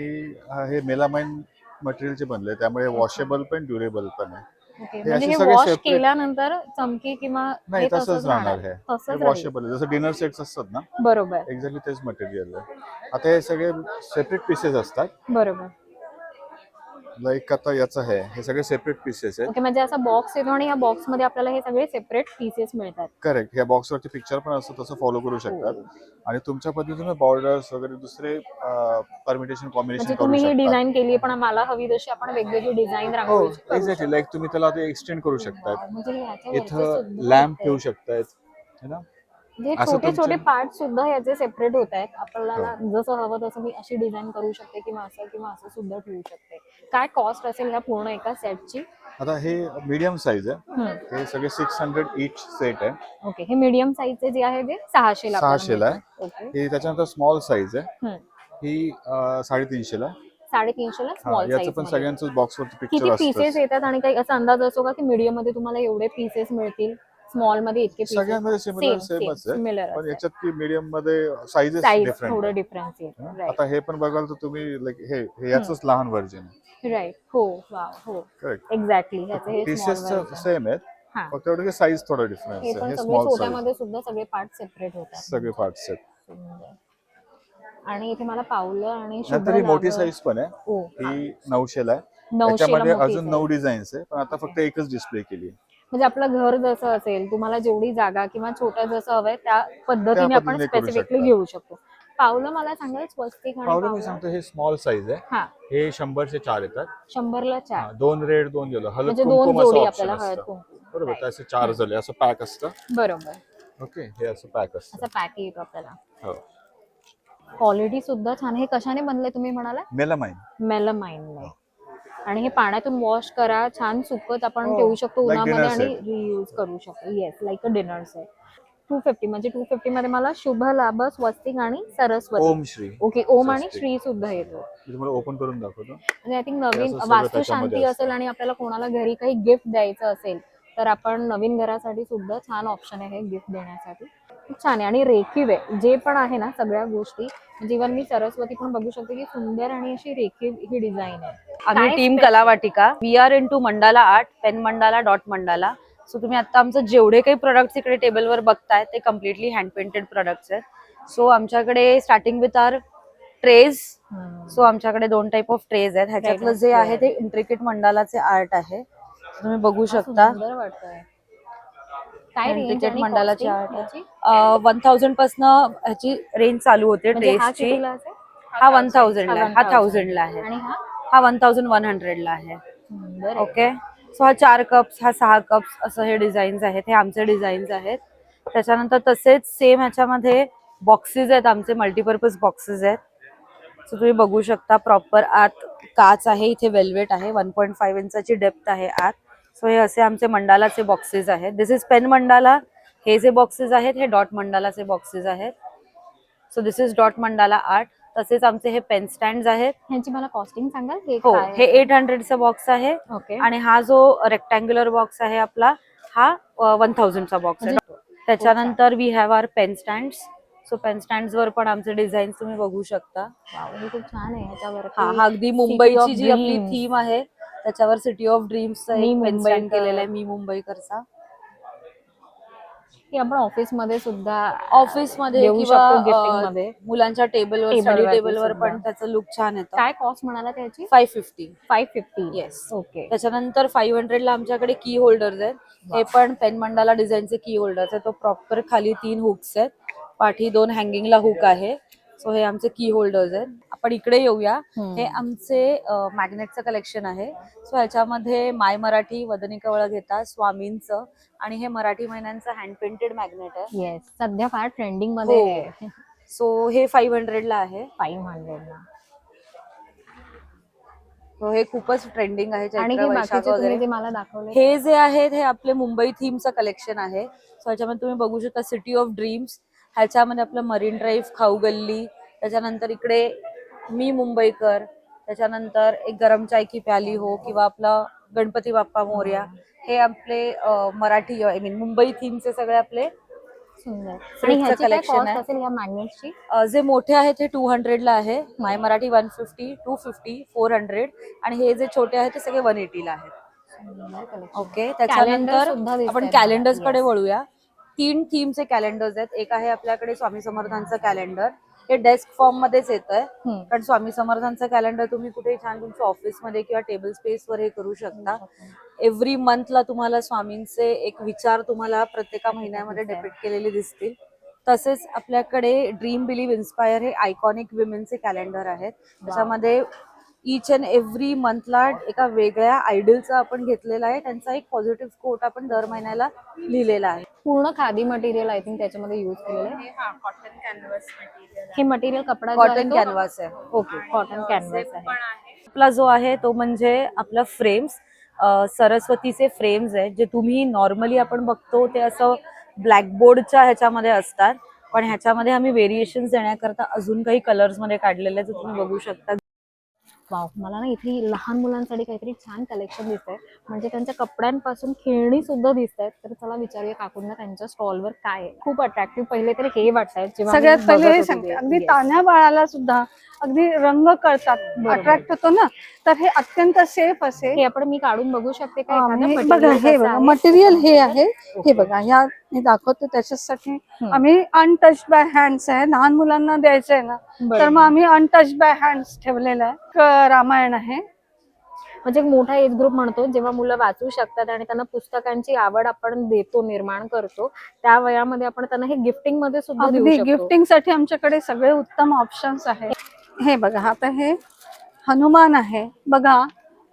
हे मेलामाइन मटेरियलचे बनले, त्यामुळे वॉशेबल पण ड्युरेबल पण आहे. ओके हे म्हणजे असे हे सगळे वॉश separate- केल्यानंतर चमकी किंवा नाही हे तसंच राहणार हे तसंच राहील. वॉशेबल आहे, जसं डिनर सेट्स असतात ना बरोबर एक्झॅक्टली तेच मटेरियल आहे. आता हे सगळे सेपरेट पीसेस असतात. बरोबर. लाईक आता याचं हे सगळे सेपरेट पीसेस आहेत. ओके म्हणजे असा बॉक्स येतो आणि या बॉक्स मध्ये आपल्याला हे सगळे सेपरेट पीसेस मिळतात. करेक्ट. ह्या बॉक्सवरती पिक्चर पण असतं, तसं फॉलो करू शकतात. आणि तुमच्या पद्धतीने बॉर्डर्स वगैरे दुसरे परमिटेशन कॉम्बिनेशन म्हणजे करू तुम्ही ही शकता. डिझाईन केली पण मला हवी तशी आपण वेगवेगळी डिझाईन हो रांगोळीची करू एक्झॅक्टली. शकतो. लाईक तुम्ही त्याला ते एक्सटेंड करू शकतात. म्हणजे ह्याच्यावरती इथं सुद्धा लॅम्प दिसतंय. ठेवू शकतायत है ना. म्हणजे असं छोटे छोटे तुमचं- पार्ट सुद्धा याचे सेपरेट होत आहेत. आपल्याला हो. जसं हवं तसं मी अशी डिझाईन करू शकते किंवा असं सुद्धा ठेवू शकते. काय कॉस्ट असेल ह्या पूर्ण एका सेटची? आता हे मीडियम साईज आहे. हे सगळे 600 ईच सेट आहे. ओके हे मीडियम साईजचे जे आहे ते 600 ला आपल्याला 600 ला आहे. मिळतात. ओके हे त्याच्यानंतर स्मॉल साईज आहे. हम्म. ही 350 ला आहे. 350 ला हा, स्मॉल याचं साईज पण सगळ्यांचं बॉक्सवरती किती पिक्चर पीसेस असतं. येतात आणि काही असा अंदाज असतो का की मीडियम मध्ये तुम्हाला एवढे पीसेस मिळतील, स्मॉल मध्ये इतके पीसेस? सगळ्यांमध्ये सिमिलर सेमच आहे, सिमिलर पण याच्यात की मीडियम मध्ये साईजेस साईज डिफरंट थोडं आहे. डिफरन्स येतो. हा, राईट आता हे पण बघाल तर तुम्ही लाईक हे याचंच लहान व्हर्जन आहे. राईट. हो वाव हो करेक्ट. एक्झॅक्टली ह्याचे हे पीसेस स्मॉल सेम आहेत, हा फक्त एवढं की साईज थोडा डिफरन्स हे आहे. पण हे सगळे स्मॉल साईज छोट्यामध्ये सुद्धा सगळे पार्ट सेपरेट होतात. सगळे पार्ट्स आहेत. सुंदर. आणि इथे मला पावलं आणि शुभ नंतर ही मोठी लाभ- साईज पण आहे. ओ ही 900 ला आहे. 900 ला त्याच्यामध्ये मोठी अजून size. 9 डिझाईन्स आहे, पण आता फक्त एकच डिस्प्ले केली आहे. म्हणजे आपलं घर जसं असेल, तुम्हाला जेवढी जागा किंवा छोटं जसं हवंय त्या पद्धतीने आपण पद्धतीने करू स्पेसिफिकली शकता. घेऊ शकतो. पावलं मला सांगाल स्वस्तिक आणि पावलं मी पावलं? सांगतो हे स्मॉल साईज आहे. हा हे 100 चे 4 येतात. 100 ला 4 2 रेड 2 येलो हळद म्हणजे 2 कुंकुम असं जोडी ऑप्शन आपल्याला हळद असतं. कुंकू. बरोबर. Right. तर असे 4 झाले, असं पॅक असतं. बरोबर ओके. हे असं पॅक असतं. असं पॅक येतो आपल्याला. हो. क्वालिटी सुद्धा छान. हे कशाने बनले तुम्ही म्हणाला? मेलामाइन. मेलामाइन. आणि हे पाण्यातून वॉश करा, छान सुकत आपण हो, ठेवू शकतो like उन्हामध्ये dinner आणि रियूज करू शकतो. Yes like a dinner set. 250 म्हणजे 250 मध्ये मला शुभ लाभ, स्वस्तिक आणि सरस्वती. ओम श्री. ओके ओम आणि स्वस्तिक. श्री सुद्धा येतो. मी तुम्हाला ओपन करून दाखवतो. म्हणजे आय थिंक हे नवीन असं सगळं वास्तुशांती त्याच्यामध्ये असेल आणि आपल्याला कोणाला घरी काही गिफ्ट द्यायचं असेल तर आपण नवीन घरासाठी सुद्धा छान ऑप्शन आहे गिफ्ट देण्यासाठी. खूप छान आहे आणि रेखीव आहे जे पण आहे ना सगळ्या गोष्टी. म्हणजे इव्हन मी सरस्वती पण बघू शकते की सुंदर आणि अशी रेखीव ही डिझाईन आहे. आम्ही काय team special? Kalavatika, we are into mandala art, pen mandala, dot mandala. So तुम्ही आता आमचं जेवढे काही प्रोडक्ट्स इकडे टेबलवर बघताय ते कम्प्लिटली हँड पेंटेड प्रोडक्ट्स आहेत. सो आमच्याकडे starting with our trays. So आमच्याकडे 2 टाइप ऑफ ट्रेज आहेत. ह्याच्यातलं जे आहे ते इंट्रिकेट मंडालाचे आर्ट आहे. तुम्ही बघू शकता. सुंदर वाटतंय. काय रेंज इंट्रिकेट आणि मंडालाची costing आर्ट याची? आहे. 1000 पासनं ह्याची रेंज चालू होते म्हणजे हा ट्रेजची. कितीला असेल? हा 1000 ला आहे, हा 1000 ला आहे, आणि हा हा 1100 ला आहे. सुंदर आहे. ओके. सो हा 4 कप्स, हा 6 कप्स असं हे डिझाईन्स आहेत. हे आमचे डिझाईन्स आहेत. त्याच्यानंतर तसेच सेम ह्याच्यामध्ये बॉक्सेस आहेत, आमचे मल्टीपर्पज बॉक्सेस आहेत. सो तुम्ही बघू शकता प्रॉपर आत काच आहे, इथे वेल्वेट आहे, 1.5 इंचाची डेप्थ आहे आत. सो हे असे आमचे मंडालाचे बॉक्सेस आहेत. दिस इज पेन मंडाला. हे जे बॉक्सेस आहेत हे डॉट मंडालाचे बॉक्सेस आहेत. So this is dot mandala art. तसेच आमचे हे पेन स्टँड आहेत. ह्यांची मला कॉस्टिंग सांगाल? हे हो, काय हे 800 चा बॉक्स आहे. ओके. आणि हा जो रेक्टँग्युलर बॉक्स आहे आपला हा 1000 चा बॉक्स आहे. त्याच्यानंतर we have our pen stand. So pen stand वर पण आमचे डिझाईन तुम्ही बघू शकता. वाव, हे खूप छान आहे. ह्याच्यावर हा अगदी मुंबईची जी आपली थीम आहे त्याच्यावर सिटी ऑफ ड्रीम्सचा मी एक पेन स्टँड मुंबईकर. केलेला आहे, मी मुंबईकरचा. की आपण ऑफिस मध्ये सुद्धा ऑफिसमध्ये देऊ शकतो गिफ्टिंग किंवा मध्ये. मुलांच्या टेबलवर, Table स्टडी वरती टेबलवर सुद्धा. पण त्याचं लुक छान येतं. काय कॉस्ट म्हणाला त्याची? 550. 550. येस. ओके. त्याच्यानंतर 500 ला आमच्याकडे की होल्डर्स आहेत. हे पण पेन मंडाला डिझाईनचे की होल्डर्स आहेत. तो प्रॉपर खाली 3 हुक्स आहेत, पाठी 2 हँगिंगला हुक आहे. सो हे आमचे की होल्डर्स आहेत. आपण इकडे येऊया. हम्म. हे आमचे मॅग्नेटचं कलेक्शन आहे. सो ह्याच्यामध्ये माय मराठी, वदनी कवळ घेता, स्वामींचं आणि हे मराठी महिन्यांचं हँड पेंटेड मॅग्नेट आहे. येस, सध्या फार ट्रेंडिंग मध्ये हो. आहे. सो हे 500 ला आहे. 500 ला. So हे खूपच ट्रेंडिंग आहे. आणि चैत्र हे वैशाख बाकीचे तुम्ही वगैरे जे मला दाखवले हे जे आहेत हे आपले मुंबई थीमचं कलेक्शन आहे. सो ह्याच्यामध्ये तुम्ही बघू शकता सिटी ऑफ ड्रीम्स, ह्याच्यामध्ये आपलं मरीन ड्राईव्ह, खाऊ गल्ली, त्याच्यानंतर इकडे मी मुंबईकर, त्याच्यानंतर एक गरम चाय की प्याली हो किंवा आपला गणपती बाप्पा मोरया, हे आपले मराठी आय मीन मुंबई थीमचे सगळे आपले सुंदर. आणि Fruits ह्याची काय collection कॉस्ट आहे. असेल या मॅग्नेटची? जे मोठे आहेत ते 200 ला आहे. माय मराठी 150, 250, 400 आणि हे जे छोटे आहेत ते सगळे 180 ला आहेत. ओके, Calendar त्याच्यानंतर सुद्धा दिसतंय आपण मला. कॅलेंडर्स कडे Yes. वळूया. 3 थीमचे कॅलेंडर्स आहेत. एक आहे आपल्याकडे स्वामी समर्थांचं कॅलेंडर, हे डेस्क फॉर्म मध्येच येतंय. हम्म. कारण स्वामी समर्थांचं कॅलेंडर तुम्ही कुठे छान तुमच्या ऑफिसमध्ये किंवा टेबल स्पेस वर हे करू शकता. एव्हरी मंथला तुम्हाला स्वामींचे एक विचार तुम्हाला प्रत्येका महिन्यामध्ये डेपिक्ट केलेले दिसतील. तसेच आपल्याकडे ड्रीम बिलीव्ह इन्स्पायर हे आयकॉनिक विमेनचे कॅलेंडर आहेत. त्याच्यामध्ये इच अँड एव्हरी मंथला एका वेगळ्या आयडलचा आपण घेतलेला आहे. त्यांचा एक पॉझिटिव्ह कोट आपण दर महिन्याला लिहिलेला आहे. पूर्ण खादी मटेरियल आय थिंक त्याच्यामध्ये युज केलेलं आहे. कॉटन कॅनव्हास मटेरियल हे मटेरियल कपडा जो आहे कॉटन तो- कॅनव्हास आहे. ओके, कॉटन कॅनव्हास आहे. आपला जो आहे तो म्हणजे आपला फ्रेम्स, सरस्वतीचे फ्रेम्स आहेत जे तुम्ही नॉर्मली आपण बघतो ते असं ब्लॅकबोर्डच्या ह्याच्यामध्ये असतात, पण ह्याच्यामध्ये आम्ही व्हेरिएशन देण्याकरता अजून काही कलर्स मध्ये काढलेले आहेत, जे तुम्ही बघू शकता. वाव, मला ना इथे लहान मुलांसाठी काहीतरी छान कलेक्शन दिसतंय. म्हणजे त्यांच्या कपड्यांपासून खेळणी सुद्धा दिसत आहेत. तर चला विचारूया काकूंना त्यांच्या स्टॉलवर काय आहे. खूप अट्रॅक्टिव्ह पहिले तर हे वाटतंय जेव्हा मी सगळ्यात पहिले बघत हे होते सांगते, ते. अगदी Yes. तान्ह्या बाळाला सुद्धा अगदी रंग कळतात, बरोबर. अट्रॅक्ट होतो ना, तर हे अत्यंत सेफ असेल. हे आपण मी काढून बघू शकते का एखादं हे material बघा, हे कसं बघा आहे? मटेरियल हे आहे. ओके. हे बघा, ह्या मी दाखवते त्याच्यासाठी हम्म. आम्ही अनटच बाय हँड्स आहे. लहान मुलांना द्यायचंय ना, तर बरोबर. मग आम्ही अनटच बाय हँड्स ठेवलेलं आहे. रामायण आहे. म्हणजे एक मोठा एज ग्रुप म्हणतो जेव्हा मुलं वाचू शकतात आणि त्यांना पुस्तकांची आवड आपण देतो, निर्माण करतो, त्या वयामध्ये आपण त्यांना हे गिफ्टिंग मध्ये सुद्धा देऊ अगदी शकतो. गिफ्टिंग साठी आमच्याकडे सगळे उत्तम ऑप्शन्स आहेत. हे बघा, आता हे हनुमान आहे. बघा,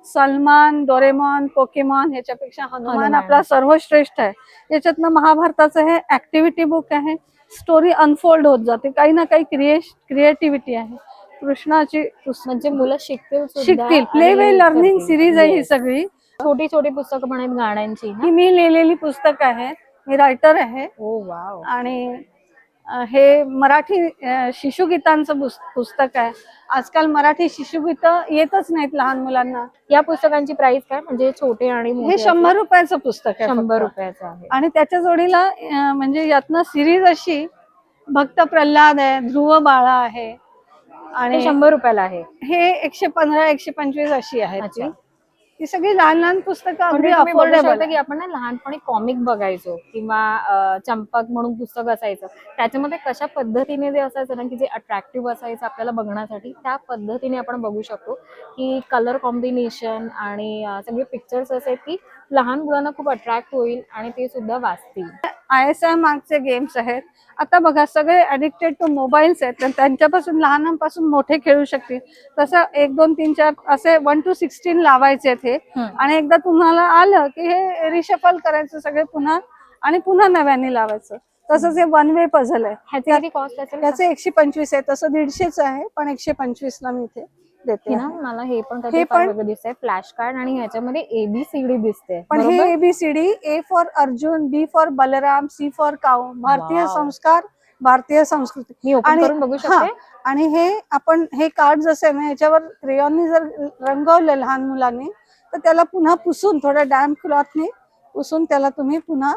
सलमान, डोरेमॉन, पोकेमॉन ह्याच्यापेक्षा हनुमान हनुमान. आपला सर्वश्रेष्ठ आहे. याच्यातनं महाभारताचं हे ऍक्टिव्हिटी बुक आहे. स्टोरी अनफोल्ड होत जाते, काही ना काही क्रिएटिव्हिटी आहे. कृष्णाची म्हणजे मुलं शिकतील सुद्धा शिकतील. प्ले आणि वे लर्निंग करतील. सिरीज आहे ही Yes. सगळी. छोटी छोटी पुस्तकं पण आहेत गाण्यांची ना? ही मी लिहिलेली पुस्तक आहे. मी रायटर आहे ओ वाव. आणि हे मराठी शिशुगीतांचं पुस्तक आहे. आजकाल मराठी शिशुगीतं येतच नाहीत लहान मुलांना. या पुस्तकांची प्राइस काय, म्हणजे छोटे आणि मोठे हे असे? 100 रुपयाचं पुस्तक आहे 100 फक्त. रुपयाचं आहे. आणि त्याच्या जोडीला म्हणजे यातनं सिरीज अशी भक्त प्रल्हाद आहे, ध्रुव बाळा आहे ते आणि 100 रुपयाला आहे. हे 115, 125 अशी आहेत ती. अच्छा. ही सगळी लहान लहान पुस्तकं अगदी म्हणजे तुम्ही बघू अफोर्डेबल. शकता की आपण ना लहानपणी कॉमिक बघायचो किंवा चंपक म्हणून पुस्तक असायचं, त्याच्यामध्ये कशा पद्धतीने जे असायचं ना की जे अट्रॅक्टिव्ह असायचं आपल्याला बघण्यासाठी, त्या पद्धतीने आपण बघू शकतो की कलर कॉम्बिनेशन आणि सगळे पिक्चर्स असे की लहान मुलांना खूप अट्रॅक्ट होईल आणि ते सुद्धा वाचतील. ISI मार्कचे गेम्स आहेत. आता बघा, सगळे ऍडिक्टेड टू मोबाईल्स आहेत, तर त्यांच्यापासून लहानांपासून मोठे खेळू शकतील. तसं 1, 2, 3, 4 असे 1 to 16 लावायचे हे. आणि एकदा तुम्हाला आलं की हे रिशफल करायचं सगळे पुन्हा आणि पुन्हा नव्याने लावायचं. तसंच हे 1 वे पझल आहे. ह्याची किती कॉस्ट असेल? त्याचे 125 आहे. तसं 150च आहे, पण 125 ला मी इथे देते हे ना आहे. मला हे पण हे काहीतरी पण- फार वेगळं दिसतंय, फ्लॅश कार्ड आणि ह्याच्यामध्ये ABCD दिसते. पण हे ABCD, A for Arjun, B for Balram, C for cow, भारतीय Wow. संस्कार, भारतीय संस्कृती. मी ओपन आणि- करून बघू हा. शकते? आणि हे आपण हे कार्ड जसे ना याच्यावर क्रेयॉननी जर रंगवले लहान मुलांनी, तर त्याला पुन्हा पुसून थोड्या डॅम्प क्लॉथनी पुसून त्याला तुम्ही पुन्हा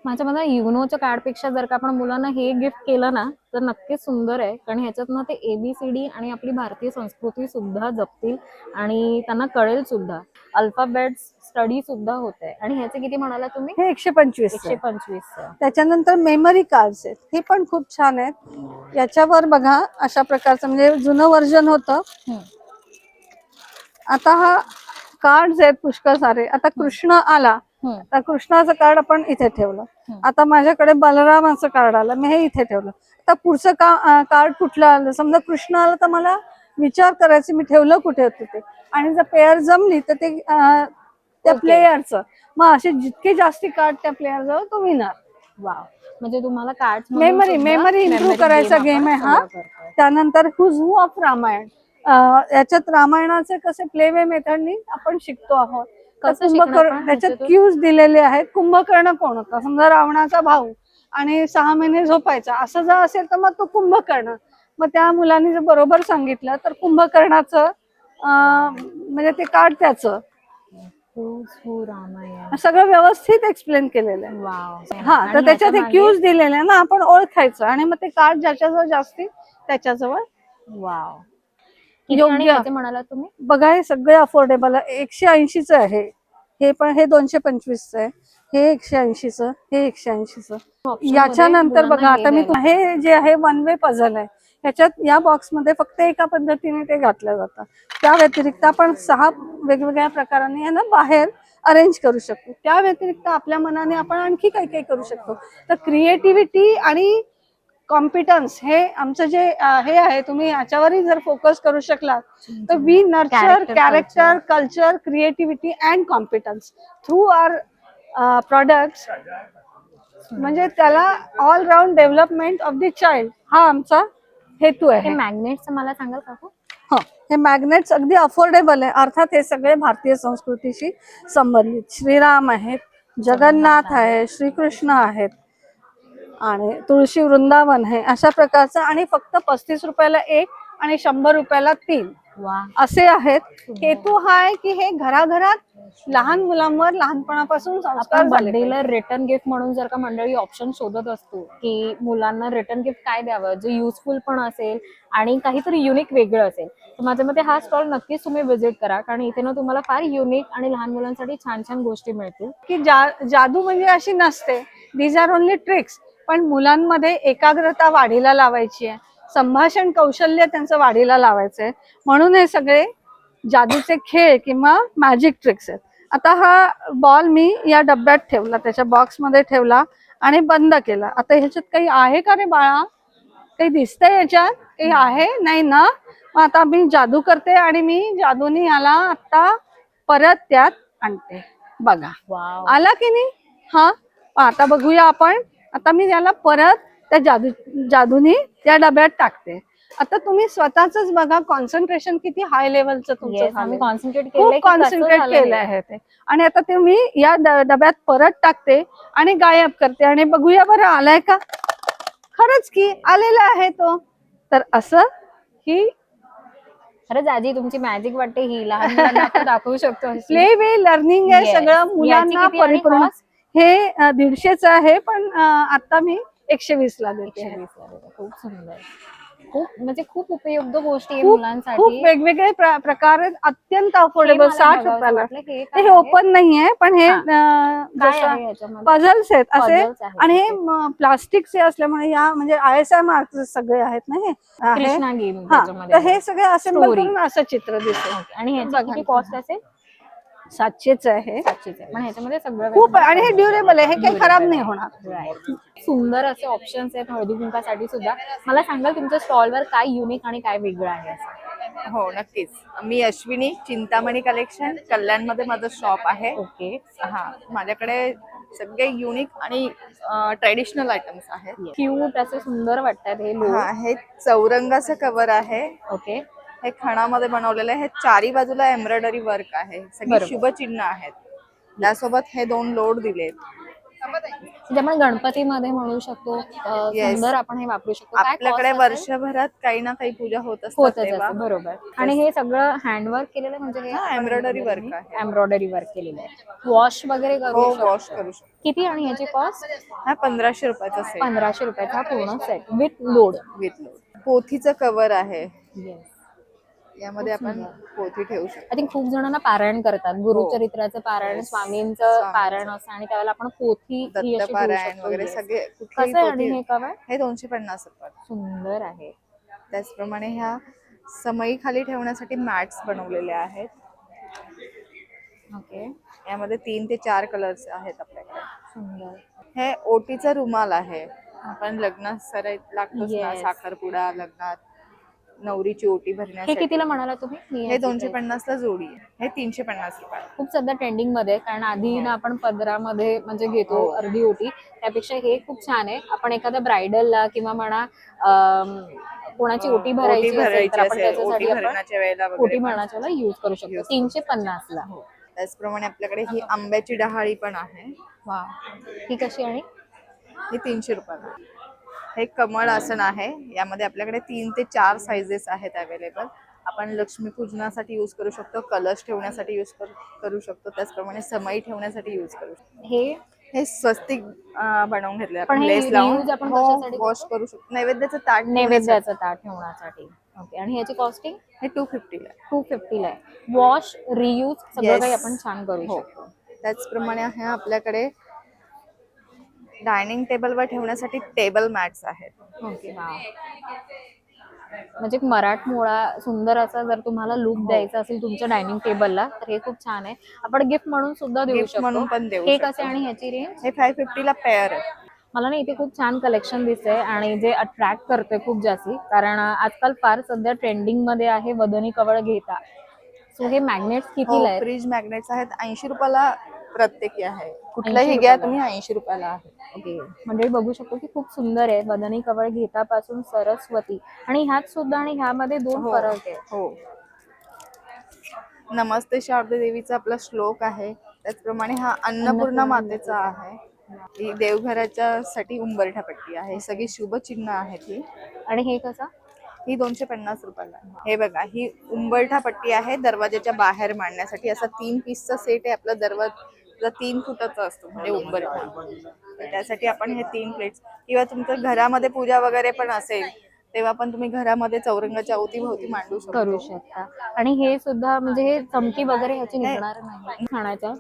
माझ्या मला युनोच्या कार्ड पेक्षा जर का आपण मुलांना हे गिफ्ट केलं ना तर नक्कीच सुंदर आहे, कारण ह्याच्यातनं ते ABCD आणि आपली भारतीय संस्कृती सुद्धा जपतील आणि त्यांना कळेल सुद्धा. अल्फाबेट्स स्टडी सुद्धा होत आहे. आणि ह्याचे किती म्हणाला तुम्ही? हे 125 आहे. 125. त्याच्यानंतर मेमरी कार्ड्स आहेत. हे पण खूप छान आहेत. याच्यावर बघा अशा प्रकारचं म्हणजे जुनं व्हर्जन होतं. आता हा कार्ड्स आहेत पुष्कळ सारे. आता कृष्ण आला, आता कृष्णाचं कार्ड आपण इथे ठेवलं. आता माझ्याकडे बलरामाचं कार्ड आलं, मी हे इथे ठेवलं. आता पुढचं कार्ड कुठलं आलं, समजा कृष्ण आलं तर मला विचार करायचे मी ठेवलं कुठे होतं ते, आणि जर पेअर जमली तर ते त्या Okay. प्लेयरचं, मग असे जितके जास्ती कार्ड त्या प्लेअर जवळ तो विनर. वाव, म्हणजे तुम्हाला कार्ड मेमरी इम्प्रूव्ह करायचा गेम आहे हा. त्यानंतर हुज हू ऑफ रामायण, याच्यात रामायणाचे कसे प्ले वे मेथडनी आपण शिकतो आहोत. तर कसं शिकणार कुंभकर्ण, आपण त्याच्यात ह्याच्यातून? क्यूज दिलेले आहेत. कुंभकर्ण कोण होता, समजा रावणाचा भाऊ आणि 6 महिने झोपायचा असं जर असेल तर मग तो कुंभकर्ण. मग त्या मुलांनी जर बरोबर सांगितलं तर कुंभकर्णाचं म्हणजे ते कार्ड त्याचं रामायण. सगळं व्यवस्थित एक्सप्लेन केलेलं आहे. वाव. हा, तर आणि त्याच्यात हे याच्यामागे- क्यूज दिलेले आहे ना, आपण ओळखायचं आणि मग ते कार्ड ज्याच्याजवळ जास्ती त्याच्याजवळ. वाव. किती आणि योग्य. ह्याचे म्हणाला तुम्ही? बघा हे सगळे अफोर्डेबल आहे. 180च आहे हे, पण हे 225च आहे, हे 180च, हे 180च. Option याच्यानंतर मध्ये बघा आता मी मुलांना हे जे आहे वन वे पझल आहे, ह्याच्यात या बॉक्स मध्ये फक्त एका पद्धतीने ते घातलं जातं. त्या व्यतिरिक्त आपण 6 वेगवेगळ्या प्रकारांनी यांना बाहेर अरेंज करू शकतो. त्या व्यतिरिक्त आपल्या मनाने आपण आणखी काही काही करू शकतो. तर क्रिएटिव्हिटी आणि कॉम्पिटन्स हे आमचं जे हे आहे, तुम्ही याच्यावरही जर फोकस करू शकलात तर we nurture Character, character, culture, creativity and competence through our products. म्हणजे त्याला all round development of the child हा आमचा हेतू हे आहे. मॅग्नेटचं मला सांगाल का? हो, हे मॅग्नेट्स अगदी अफोर्डेबल आहे. अर्थात हे सगळे भारतीय संस्कृतीशी संबंधित. श्रीराम आहेत, जगन्नाथ आहे, श्रीकृष्ण आहेत आणि तुळशी वृंदावन आहे, अशा प्रकारचं. आणि फक्त 35 रुपयाला 1 आणि 100 रुपयाला 3 वा. असे आहेत. हेतू हा आहे की हे घराघरात लहान मुलांवर लहानपणापासून संस्कार आपण झाले बर्थडेला पाहिजे. रिटर्न गिफ्ट म्हणून जर का मंडळी ऑप्शन शोधत असतो की मुलांना रिटर्न गिफ्ट काय द्यावं जे युजफुल पण असेल आणि काहीतरी युनिक वेगळं असेल, तर माझ्या मते हा स्टॉल नक्कीच तुम्ही व्हिजिट करा, कारण इथे ना तुम्हाला फार युनिक आणि लहान मुलांसाठी छान छान गोष्टी मिळतील. की जादू म्हणजे अशी नसते, दीज आर ओनली ट्रिक्स. पण मुलांमध्ये एकाग्रता वाढीला लावायची आहे, संभाषण कौशल्य त्यांचं वाढीला लावायचंय, म्हणून हे सगळे जादूचे खेळ किंवा मॅजिक ट्रिक्स आहेत. आता हा बॉल मी या डब्यात ठेवला, त्याच्या बॉक्स मध्ये ठेवला आणि बंद केला. आता ह्याच्यात काही आहे का रे बाळा, काही दिसतंय याच्यात, काही आहे नाही ना. मग आता मी जादू करते आणि मी जादूनी याला आता परत त्यात आणते. बघा वाव. आला की नाही. हा, आता बघूया आपण. आता मी याला परत त्या जादूनी त्या डब्यात टाकते. आता तुम्ही स्वतःच बघा, कॉन्सन्ट्रेशन किती हाय लेवलचं तुमचं Yes, झालंय. आम्ही कॉन्सन्ट्रेट खूप केलंय की कसं कॉन्सन्ट्रेट झालंय केलं हे. आहे ते. आणि आता ते मी या डब्यात परत टाकते आणि गायब करते आणि बघूया बरं आलाय का. खरंच की आलेला आहे तो. तर असं ही खरंच आजी तुमची मॅजिक वाटते ही, लहान मुलांना आपण दाखवू शकतो अशी. प्ले वे लर्निंग आहे Yes. सगळं मुलांना याची किती आणि परिपूर्ण. cost? हे 150च आहे, पण आता मी 120 ला देते. 120 ला देतो. खूप सुंदर, खूप म्हणजे खूप उपयुक्त गोष्टी आहे खूप मुलांसाठी. वेगवेगळे प्रकार आहेत, अत्यंत हे अफोर्डेबल. मला 60 बघावंसं रुपयाला. वाटलं की हे काय हे आहे? ओपन नाहीये, पण हे काय आहे याच्यामध्ये? पझल्स आहेत असे. Puzzles आहेत, आणि हे okay. प्लास्टिकचे असल्यामुळे या म्हणजे ISI मार्क सगळे आहेत ना हे आहे. कृष्णा गेम हा, त्याच्यामध्ये. तर हे सगळे असेंबल Story. करून असं चित्र दिसतं. Okay. आणि ह्याची बघा. किती कॉस्ट असेल? 700च आहे. 700 आहे. पण ह्याच्यामध्ये सगळं खूप आहे आणि हे ड्युरेबल आहे, हे काही खराब नाही होणार. Right. सुंदर असे ऑप्शन्स आहेत हळदी कुंकासाठी सुद्धा. मला सांगाल तुमच्या स्टॉलवर काय युनिक आणि काय वेगळं आहे असं? हो नक्कीच. मी अश्विनी, चिंतामणी कलेक्शन, कल्याणमध्ये माझं शॉप आहे. ओके. हा, माझ्याकडे सगळे युनिक आणि ट्रेडिशनल आयटम्स आहेत. क्यूट असे सुंदर वाटतात हे लोक. हा, हे चौरंगाचं कव्हर आहे. ओके. हे खणामध्ये बनवलेलं आहे. हे चारी बाजूला एम्ब्रॉयडरी वर्क आहे. सगळी बरोबर. शुभचिन्ह आहेत. त्यासोबत हे 2 लोड दिलेत. म्हणजे आपण गणपतीमध्ये म्हणू शकतो. Yes. सुंदर आपण हे वापरू शकतो. काय आपल्याकडे cost असेल? वर्षभरात काही ना काही पूजा होत असतात होतच तेव्हा. असते, बरोबर. आणि हे सगळं हँडवर्क केलेलं म्हणजे हे हा, एम्ब्रॉयडरी वर्क आहे. एम्ब्रॉयडरी वर्क केलेलं आहे. वॉश वगैरे हो, करू शकतो. वॉश करू शकतो. किती आणि ह्याची कॉस्ट? हा 1500 रुपयाचा सेट 1500 रुपयाचा पूर्ण set with load. With load. पोथीचं कव्हर आहे. येस. यामध्ये आपण पोथी ठेवू शकतो. आय थिंक खूप जणांना पारायण करतात. गुरुचरित्राचं पारायण, Yes. स्वामींचं पारायण असं, आणि त्यावेळेला आपण पोथी ही अशी ठेवू दत्तपारायण शकतो. वगैरे Yes. सगळे कुठलीही कसं आहे आणि पोथी. हे कवर? हे 250 रुपये. सुंदर आहे. त्याचप्रमाणे ह्या समई खाली ठेवण्यासाठी मॅट्स बनवलेले आहेत. ओके. यामध्ये 3 ते 4 कलर्स आहेत आपल्याकडे. सुंदर. हे ओटीचा रुमाल आहे. आपण लग्नात सराई लागतोच ना, Yes. साखरपुडा लग्नात, नवरीची ओटी हे भरण्यासाठी. कितीला म्हणाला तुम्ही? मी हे याची 250 ला जोडी आहे. हे 350 रुपये. खूप सध्या ट्रेंडिंग मध्ये आहे, कारण आधी ना आपण पदरामध्ये म्हणजे घेतो हो. अर्धी ओटी, त्यापेक्षा हे खूप छान आहे. आपण एखाद्या ब्रायडलला किंवा म्हणा कोणाची ओटी भरायची असेल तर भरायची आपण असेल, त्याच्यासाठी ओटी आपण भरण्याच्या वेळेला ओटी वगैरे पण. भरण्याच्याला युज करू शकतो. Use करू 350 ला. हो. त्याचप्रमाणे आपल्याकडे ही आंब्याची डहाळी पण आहे. वा, ही कशी आणि ही 300 रुपयाला. हे कमळ आसन आहे. यामध्ये आपल्याकडे 3 ते 4 साइजेस आहेत अवेलेबल. आपण लक्ष्मी पूजनासाठी यूज करू शकतो, कलश ठेवण्यासाठी यूज करू शकतो, त्याचप्रमाणे समई ठेवण्यासाठी यूज करू शकतो. हे स्वस्तिक बनवून घेतले पण आपण, हे लेस reuse लावून आपण कशासाठी वॉश करतो? करू शकतो. नैवेद्याचं ताट नैवेद्याचं ताट ठेवण्यासाठी. ओके, आणि ह्याची कॉस्टिंग हे 250 ला आहे. 250 ला आहे. वॉश रियूज सगळं Yes. काही आपण छान करू हो. शकतो. त्याचप्रमाणे आहे आपल्याकडे डायनिंग टेबलवर ठेवण्यासाठी टेबल मॅट्स आहेत. ओके, वा. म्हणजे एक मराठमोळा सुंदर असा जर तुम्हाला लुक द्यायचा असेल तुमच्या डायनिंग टेबलला तर हे खूप छान आहे. आपण गिफ्ट म्हणून सुद्धा देऊ गिफ्ट म्हणून शकतो. पण देऊ हे शकतो. कसे आणि ह्याची रेंज? हे 550 ला पेअर आहे. मला ना इथे खूप छान कलेक्शन दिसतंय आणि जे अट्रॅक्ट करते खूप जास्ती, कारण आजकाल फार सध्या ट्रेंडिंग मध्ये आहे वदनी कवळ घेता. सो हे मॅग्नेट्स कितीला आहेत? फ्रीज मॅग्नेट्स आहेत 80 रुपयाला प्रत्येकी आहे. कुठलंही 80 घ्या रुपयाला. तुम्ही 80 रुपयाला आहे. ओके, म्हणजे बघू शकतो की खूप सुंदर आहे. वदनी कवळ घेतापासून सरस्वती, आणि ह्यात सुद्धा आणि ह्यामध्ये 2 हो. फरक आहे. हो. नमस्ते शारदे देवीचा आपला श्लोक आहे. त्याचप्रमाणे हा अन्नपूर्णा मातेचा आहे. ही देवघराच्या साठी उंबरठा पट्टी आहे. ही सगळी शुभ चिन्ह आहेत ही. आणि हे कसं? ही 250 रुपयाला आहे. हे बघा, ही उंबरठा पट्टी आहे दरवाजाच्या बाहेर मांडण्यासाठी. असा 3 पीसचा सेट आहे. आपला दरवाजा 3 फुटाचा असतो म्हणजे उंबरठा. तर त्यासाठी आपण हे 3 प्लेट्स, किंवा तुमच्या घरामध्ये पूजा वगैरे पण असेल तेव्हा पण तुम्ही घरामध्ये चौरंगाच्या अवतीभोवती मांडू करू शकतो. शकता. आणि हे सुद्धा म्हणजे हे चमकी वगैरे ह्याची निघणार नाही खाण्याच्या.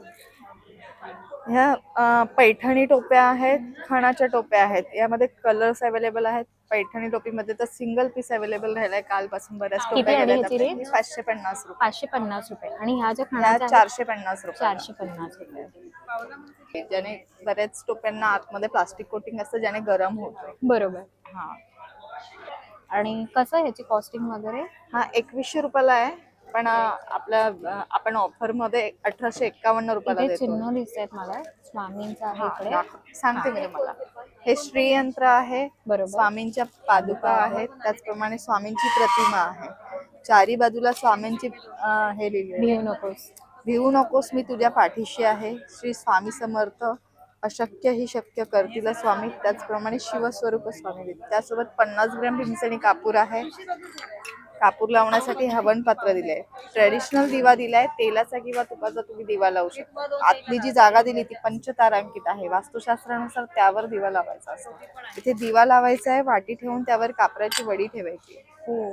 ह्या पैठणी टोप्या आहेत, खणाच्या टोप्या आहेत. यामध्ये कलर्स अवेलेबल आहेत. पैठणी टोपीमध्ये तर सिंगल पीस अवेलेबल राहिलाय कालपासून. बऱ्याच किती टोप्या आणि गेल्यात ह्याची आपल्या. रेंज? 550 रुपये. 550 रुपये. आणि ह्या ज्या ह्या खाण्याच्या आहेत, 450 रुपये. 450 रुपये. ज्याने बऱ्याच टोप्यांना आतमध्ये प्लास्टिक कोटिंग असतं, ज्याने गरम होतं. बरोबर. हा. आणि कसं ह्याची कॉस्टिंग वगैरे? हा 2100 रुपयाला आहे. पण आपण ऑफर मध्ये 1851 रुपयाला इथे देतो. चिन्ह दिसत आहेत मला स्वामींचं आहे इकडे. सांगते मी तुम्हाला. हे श्रीयंत्र आहे. बरोबर. स्वामींच्या पादुका आहेत. त्याचप्रमाणे स्वामींची प्रतिमा आहे. चारी बाजूला स्वामींची हे लिहिली आहे. भिवू नकोस. भिवू नकोस, मी तुझ्या पाठीशी आहे. श्री स्वामी समर्थ. अशक्य ही शक्य करतील स्वामी. त्याचप्रमाणे शिवस्वरूप स्वामी. त्यासोबत 50 ग्रॅम भीमसेनी कापूर आहे. कापूर लावण्यासाठी हवन पात्र दिलंय. ट्रेडिशनल दिवा दिलाय. तेलाचा किंवा तुपाचा तुम्ही दिवा लावू शकता. आतली जी जागा दिली ती पंचतारांकित आहे. वास्तुशास्त्रानुसार त्यावर दिवा लावायचा असतो. इथे दिवा लावायचा आहे. वाटी ठेवून त्यावर कापराची वडी ठेवायची.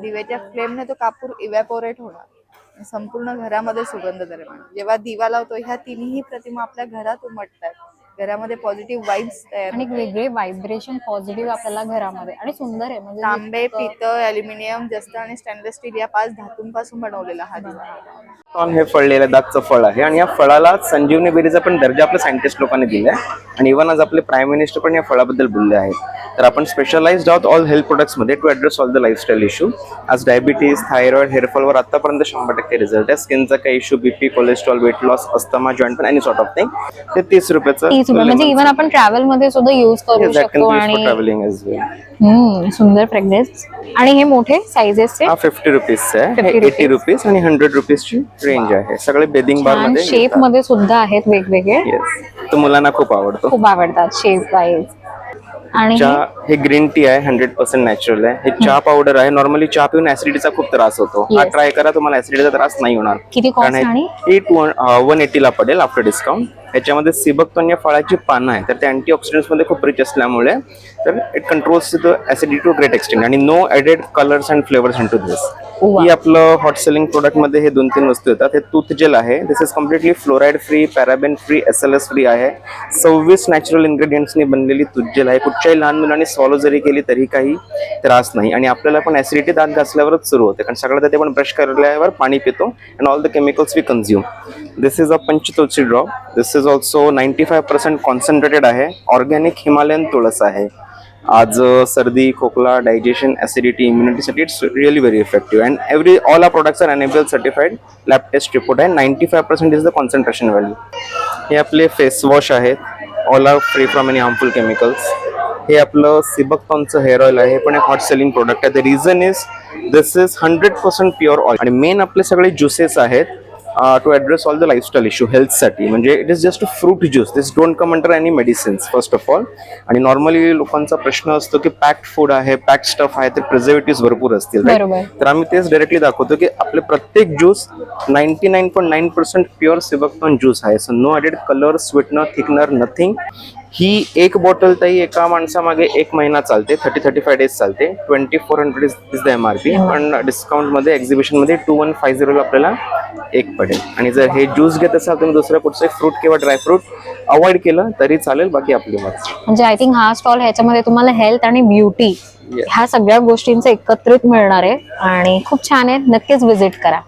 दिव्याच्या फ्लेमने तो कापूर इव्हॅपोरेट होणार. संपूर्ण घरामध्ये सुगंध निर्माण. जेव्हा दिवा लावतो ह्या तिन्ही प्रतिमा आपल्या घरात उमटतात. घरामध्ये पॉझिटिव्ह वाइब्स तयार आणि एक वेगळे व्हायब्रेशन पॉझिटिव्ह आपल्याला घरामध्ये, आणि सुंदर आहे म्हणजे तांबे, पितळ, ॲल्युमिनियम, जस्त आणि स्टेनलेस स्टील या 5 धातूंपासून बनवलेला हा दिवा. हे फळलेलं दागचं फळ आहे आणि या फळाला संजीवनी बेरीचा पण दर्जा आपल्या सायंटिस्ट लोकांनी दिलाय. आणि इव्हन आज आपले प्राईम मिनिस्टर पण या फळाबद्दल बोलले आहेत. तर आपण स्पेशलाइज्ड आहोत ऑल हेल्थ प्रोडक्ट्स मध्ये to address all the lifestyle issue. आज डायबिटीज, थायरॉइड, हेअरफॉलवर आतापर्यंत 100% रिझल्ट आहे. स्किनचा काही issue, BP, cholesterol, weight loss, asthma, joint pain, any sort of thing, ते 30 रुपयाचं. 30 रुपये म्हणजे इव्हन आपण ट्रॅव्हल मध्ये सुद्धा युज करू शकतो. आणि ट्रॅव्हलिंग एज वेल. सुंदर फ्रेग्रन्स. आणि हे मोठे साइजेसचे हा 50 रुपीजचा आहे. हे 80 रुपीज आणि 100 रुपीजची रेंज आहे. सगळे बेदिंग बार मध्ये शेप मध्ये सुद्धा आहेत वेगवेगळे. येस, तो मुलांना खूप आवडतो. खूप आवडतात शेप वाईज. आणि चहा, हे ग्रीन टी आहे, 100% नॅचरल आहे. हे चहा पावडर आहे. नॉर्मली चहा पिऊन ऍसिडिटीचा खूप त्रास होतो. हा Yes. ट्राय करा, तुम्हाला ऍसिडिटीचा त्रास नाही होणार. किती कारण कॉस्ट? आणि हे 180 ला पडेल आफ्टर डिस्काउंट. ह्याच्यामध्ये सिबकतोन या फळाची पानं आहे, तर ते अँटीऑक्सिडंट्स मध्ये खूप रिच असल्यामुळे तर it controls the acidity to great extent. आणि no added colours and flavours in to. ही आपलं हॉट सेलिंग प्रोडक्ट मध्ये हे 2-3 वस्तू येतात. हे टूथ जेल आहे. This is completely fluoride free, paraben free, SLS free आहे. 26 नॅचरल इन्ग्रेडियंट्सनी बनलेली टूथ जेल आहे. कुठच्याही लहान मुलांनी स्वॉलो जरी केली तरी काही त्रास नाही. आणि आपल्याला पण ऍसिडिटी दात घासल्यावरच सुरू होते, कारण सगळं ते पण ब्रश करल्यावर पाणी पितो and all the chemicals we consume. This is a Panchtulsi drop. This is also 95% concentrated आहे. ऑर्गॅनिक हिमालयन तुळस आहे. आज सर्दी खोकला डायजेशन ऍसिडिटी इम्युनिटीसाठी it's really very effective and all are products are NABL certified lab test report आहे 95% इज द कॉन्सन्ट्रेशन व्हॅल्यू. हे आपले फेस वॉश आहेत all are free from any harmful chemicals. हे आपलं सिबकटॉनचं हेअर ऑइल आहे, हे पण एक हॉट सेलिंग प्रोडक्ट आहे. The reason is this is 100% pure oil. आणि मेन आपले सगळे ज्युसेस आहेत to address all the lifestyle issue हेल्थसाठी. म्हणजे it is just a fruit juice, this don't come under any medicines first of all. आणि नॉर्मली लोकांचा प्रश्न असतो की पॅक्ड फूड आहे, पॅक्ड स्टफ आहे, ते प्रिझर्वेटिव्ह भरपूर असतील, right? बरोबर. तर आम्ही तेच डायरेक्टली दाखवतो की आपले प्रत्येक ज्यूस 99.9% प्युअर सिबकटॉन ज्यूस आहे. So no added colour, sweetener, thickener, nothing. ही एक बॉटल ताई एका माणसामागे 1 महिना चालते, 30-35 डेज चालते. 2400 इज द MRP. पण डिस्काउंट मध्ये एक्झिबिशन मध्ये 2150 आपल्याला एक पडेल. आणि जर हे ज्यूस घेत असाल तुम्ही दुसरं कुठचं फ्रूट किंवा ड्रायफ्रूट अवॉइड केलं तरी चालेल, बाकी आपली मर्जी. म्हणजे आय थिंक हा स्टॉल ह्याच्यामध्ये तुम्हाला हेल्थ आणि ब्युटी Yes. ह्या सगळ्या गोष्टींचं एकत्रित मिळणार आहे आणि खूप छान आहे. नक्कीच व्हिजिट करा.